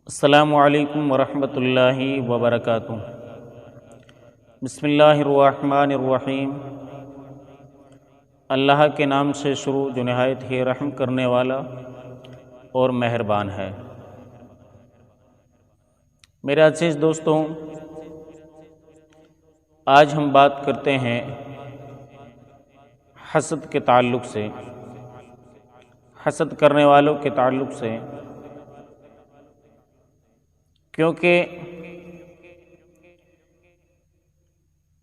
السلام علیکم ورحمۃ اللہ وبرکاتہ۔ بسم اللہ الرحمن الرحیم۔ اللہ کے نام سے شروع جو نہایت ہی رحم کرنے والا اور مہربان ہے۔ میرے عزیز دوستوں، آج ہم بات کرتے ہیں حسد کے تعلق سے، حسد کرنے والوں کے تعلق سے، کیونکہ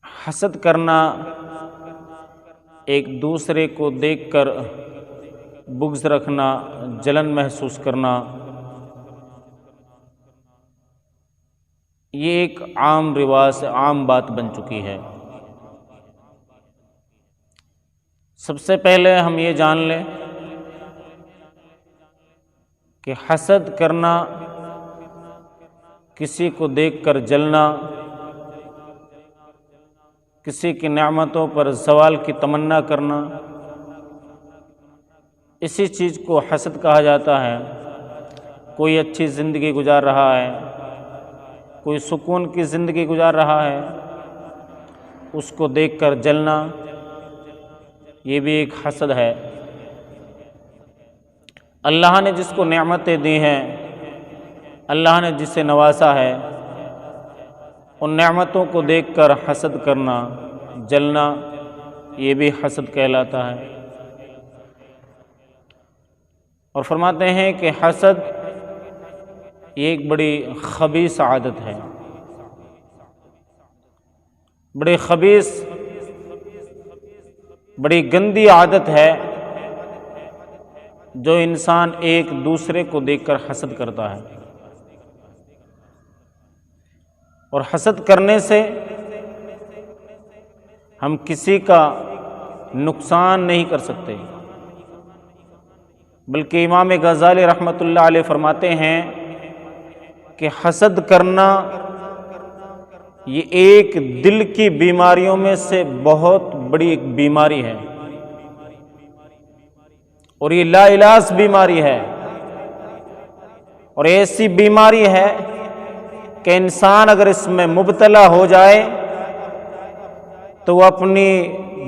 حسد کرنا، ایک دوسرے کو دیکھ کر بغض رکھنا، جلن محسوس کرنا، یہ ایک عام رواج، عام بات بن چکی ہے۔ سب سے پہلے ہم یہ جان لیں کہ حسد کرنا، کسی کو دیکھ کر جلنا، کسی کی نعمتوں پر زوال کی تمنا کرنا، اسی چیز کو حسد کہا جاتا ہے۔ کوئی اچھی زندگی گزار رہا ہے، کوئی سکون کی زندگی گزار رہا ہے، اس کو دیکھ کر جلنا، یہ بھی ایک حسد ہے۔ اللہ نے جس کو نعمتیں دی ہیں، اللہ نے جسے نوازا ہے، ان نعمتوں کو دیکھ کر حسد کرنا، جلنا، یہ بھی حسد کہلاتا ہے۔ اور فرماتے ہیں کہ حسد یہ ایک بڑی خبیث عادت ہے، بڑی خبیث، بڑی گندی عادت ہے، جو انسان ایک دوسرے کو دیکھ کر حسد کرتا ہے۔ اور حسد کرنے سے ہم کسی کا نقصان نہیں کر سکتے، بلکہ امام غزالی رحمۃ اللہ علیہ فرماتے ہیں کہ حسد کرنا یہ ایک دل کی بیماریوں میں سے بہت بڑی ایک بیماری ہے، اور یہ لا علاج بیماری ہے، اور ایسی بیماری ہے کہ انسان اگر اس میں مبتلا ہو جائے تو وہ اپنی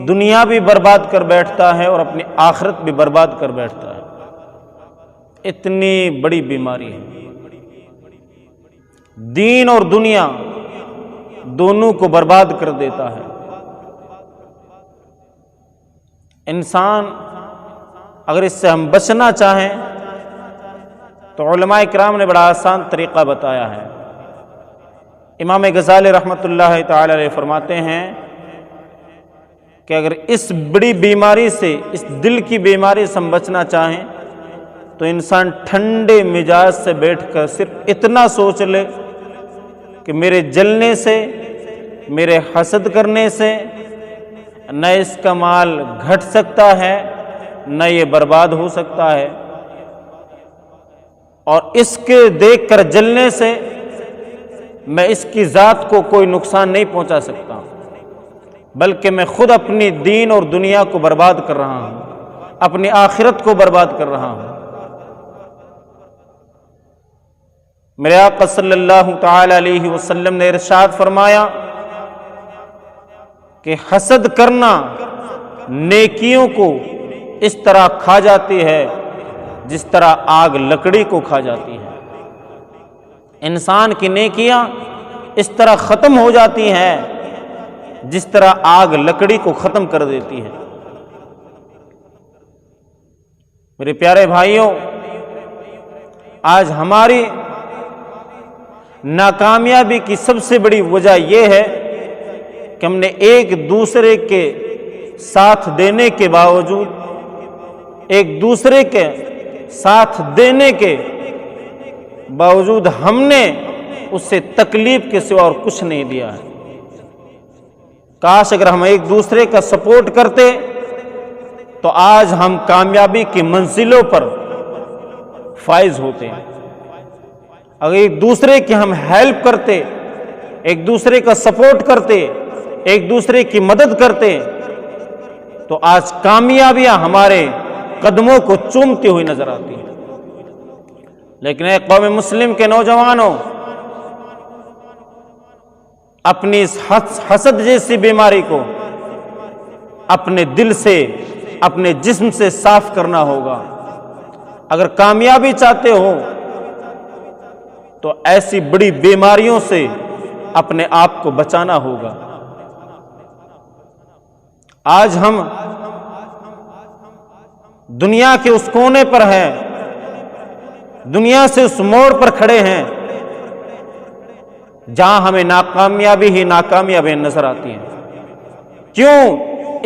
دنیا بھی برباد کر بیٹھتا ہے اور اپنی آخرت بھی برباد کر بیٹھتا ہے۔ اتنی بڑی بیماری ہے، دین اور دنیا دونوں کو برباد کر دیتا ہے۔ انسان اگر اس سے ہم بچنا چاہیں تو علماء کرام نے بڑا آسان طریقہ بتایا ہے۔ امام غزالی رحمۃ اللہ تعالی علیہ فرماتے ہیں کہ اگر اس بڑی بیماری سے، اس دل کی بیماری سے ہم بچنا چاہیں تو انسان ٹھنڈے مزاج سے بیٹھ کر صرف اتنا سوچ لے کہ میرے جلنے سے، میرے حسد کرنے سے نہ اس کا مال گھٹ سکتا ہے، نہ یہ برباد ہو سکتا ہے، اور اس کے دیکھ کر جلنے سے میں اس کی ذات کو کوئی نقصان نہیں پہنچا سکتا، بلکہ میں خود اپنی دین اور دنیا کو برباد کر رہا ہوں، اپنی آخرت کو برباد کر رہا ہوں۔ میرے آقا صلی اللہ تعالی علیہ وسلم نے ارشاد فرمایا کہ حسد کرنا نیکیوں کو اس طرح کھا جاتی ہے جس طرح آگ لکڑی کو کھا جاتی ہے۔ انسان کی نیکیاں اس طرح ختم ہو جاتی ہیں جس طرح آگ لکڑی کو ختم کر دیتی ہے۔ میرے پیارے بھائیوں، آج ہماری ناکامیابی کی سب سے بڑی وجہ یہ ہے کہ ہم نے ایک دوسرے کے ساتھ دینے کے باوجود، ایک دوسرے کے ساتھ دینے کے باوجود ہم نے اس سے تکلیف کے سوا اور کچھ نہیں دیا ہے۔ کاش اگر ہم ایک دوسرے کا سپورٹ کرتے تو آج ہم کامیابی کی منزلوں پر فائز ہوتے ہیں۔ اگر ایک دوسرے کی ہم ہیلپ کرتے، ایک دوسرے کا سپورٹ کرتے، ایک دوسرے کی مدد کرتے تو آج کامیابیاں ہمارے قدموں کو چومتی ہوئی نظر آتی ہیں۔ لیکن اے قوم مسلم کے نوجوانوں، اپنی اس حسد جیسی بیماری کو اپنے دل سے، اپنے جسم سے صاف کرنا ہوگا۔ اگر کامیابی چاہتے ہو تو ایسی بڑی بیماریوں سے اپنے آپ کو بچانا ہوگا۔ آج ہم دنیا کے اس کونے پر ہیں، دنیا سے اس موڑ پر کھڑے ہیں جہاں ہمیں ناکامیابی ہی ناکامیابی نظر آتی ہیں۔ کیوں؟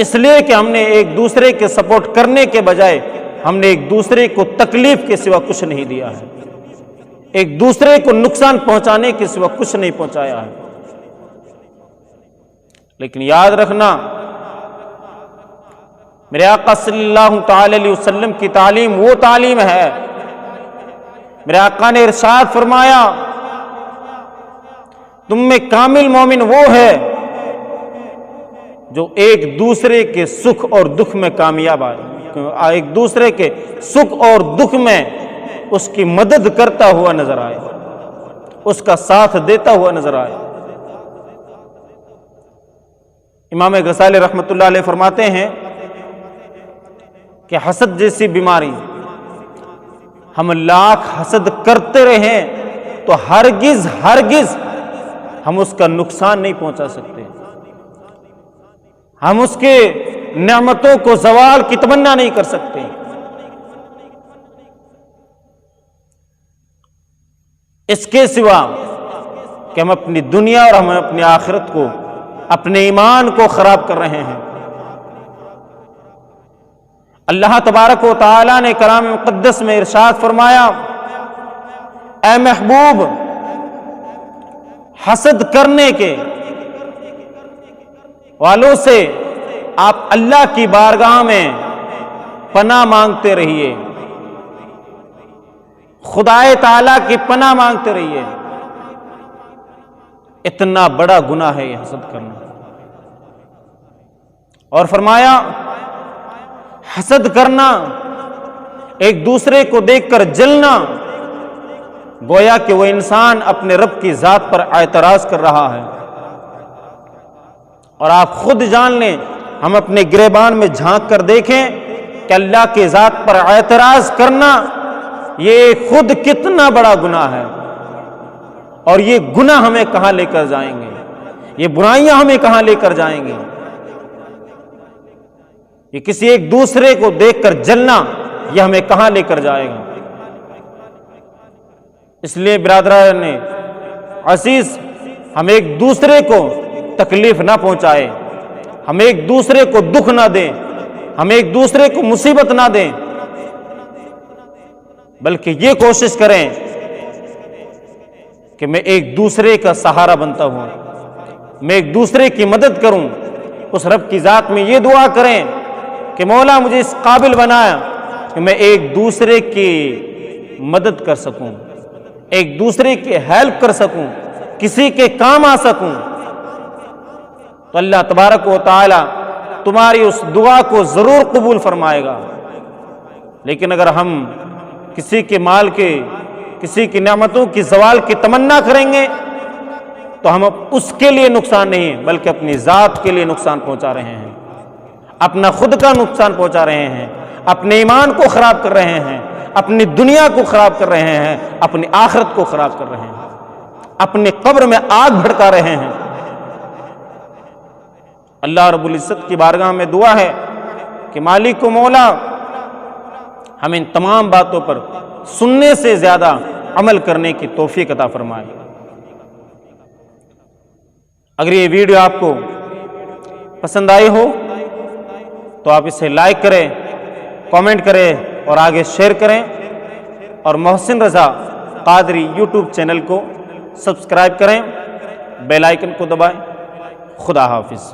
اس لیے کہ ہم نے ایک دوسرے کے سپورٹ کرنے کے بجائے ہم نے ایک دوسرے کو تکلیف کے سوا کچھ نہیں دیا ہے، ایک دوسرے کو نقصان پہنچانے کے سوا کچھ نہیں پہنچایا ہے۔ لیکن یاد رکھنا، میرے آقا صلی اللہ تعالی علیہ وسلم کی تعلیم وہ تعلیم ہے، میرے آقا نے ارشاد فرمایا، تم میں کامل مومن وہ ہے جو ایک دوسرے کے سکھ اور دکھ میں کامیاب آئے، ایک دوسرے کے سکھ اور دکھ میں اس کی مدد کرتا ہوا نظر آئے، اس کا ساتھ دیتا ہوا نظر آئے۔ امام غزالی رحمۃ اللہ علیہ فرماتے ہیں کہ حسد جیسی بیماری ہم لاکھ حسد کرتے رہیں تو ہرگز ہم اس کا نقصان نہیں پہنچا سکتے، ہم اس کے نعمتوں کو زوال کی تمنا نہیں کر سکتے۔ اس کے سوا کہ ہم اپنی دنیا اور ہم اپنی آخرت کو، اپنے ایمان کو خراب کر رہے ہیں۔ اللہ تبارک و تعالی نے کلام مقدس میں ارشاد فرمایا، اے محبوب، حسد کرنے کے والوں سے آپ اللہ کی بارگاہ میں پناہ مانگتے رہیے، خدائے تعالیٰ کی پناہ مانگتے رہیے۔ اتنا بڑا گناہ ہے یہ حسد کرنا۔ اور فرمایا، حسد کرنا، ایک دوسرے کو دیکھ کر جلنا، گویا کہ وہ انسان اپنے رب کی ذات پر اعتراض کر رہا ہے۔ اور آپ خود جان لیں، ہم اپنے گریبان میں جھانک کر دیکھیں کہ اللہ کی ذات پر اعتراض کرنا یہ خود کتنا بڑا گناہ ہے، اور یہ گناہ ہمیں کہاں لے کر جائیں گے، یہ برائیاں ہمیں کہاں لے کر جائیں گے۔ یہ کسی ایک دوسرے کو دیکھ کر جلنا یہ ہمیں کہاں لے کر جائے گا۔ اس لیے برادران عزیز، ہم ایک دوسرے کو تکلیف نہ پہنچائے، ہم ایک دوسرے کو دکھ نہ دیں، ہم ایک دوسرے کو مصیبت نہ دیں، بلکہ یہ کوشش کریں کہ میں ایک دوسرے کا سہارا بنتا ہوں، میں ایک دوسرے کی مدد کروں۔ اس رب کی ذات میں یہ دعا کریں کہ مولا مجھے اس قابل بنایا کہ میں ایک دوسرے کی مدد کر سکوں، ایک دوسرے کی ہیلپ کر سکوں، کسی کے کام آ سکوں۔ تو اللہ تبارک و تعالی تمہاری اس دعا کو ضرور قبول فرمائے گا۔ لیکن اگر ہم کسی کے مال کے، کسی کی نعمتوں کی زوال کی تمنا کریں گے تو ہم اس کے لیے نقصان نہیں بلکہ اپنی ذات کے لیے نقصان پہنچا رہے ہیں، اپنا خود کا نقصان پہنچا رہے ہیں، اپنے ایمان کو خراب کر رہے ہیں، اپنی دنیا کو خراب کر رہے ہیں، اپنی آخرت کو خراب کر رہے ہیں، اپنی قبر میں آگ بھڑکا رہے ہیں۔ اللہ رب العزت کی بارگاہ میں دعا ہے کہ مالک و مولا ہمیں ان تمام باتوں پر سننے سے زیادہ عمل کرنے کی توفیق عطا فرمائے۔ اگر یہ ویڈیو آپ کو پسند آئی ہو تو آپ اسے لائک کریں، کامنٹ کریں اور آگے شیئر کریں، اور محسن رضا قادری یوٹیوب چینل کو سبسکرائب کریں، بیل آئیکن کو دبائیں۔ خدا حافظ۔